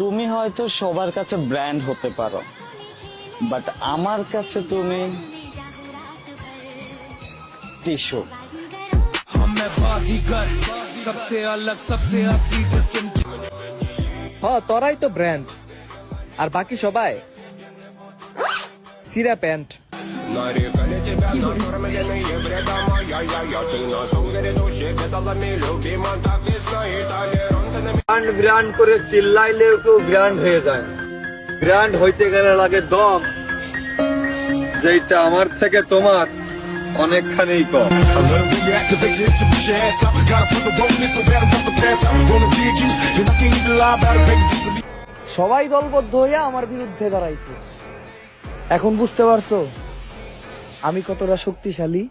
তুমি হয়তো সবার কাছে ব্র্যান্ড হতে পারো, বাট আমার কাছে তুমি টিস্যু। তোরাই তো ব্র্যান্ড, আর বাকি সবাই সিরা প্যান্ট। Нарекали тебя накормленные бредом, ай-яй-яй, ты на сунгере души кидалами любима, так и знает толерантными. ব্র্যান্ড ব্র্যান্ড করে চিল্লাইলেও কেউ ব্র্যান্ড হয়ে যায়। ব্র্যান্ড হইতে গেলে লাগে দম, যেটা আমার থেকে তোমার অনেকখানি কম। A little reactivation, so put your ass up. Gotta put the roll in so bad I'm about to pass out. Gonna dig you, and I can't even lie about it, baby, just to be. সবাই দলবদ্ধ হয়ে আমার বিরুদ্ধে দাঁড়াইছে। এখন বুঝতে পারছো আমি কতটা শক্তিশালী?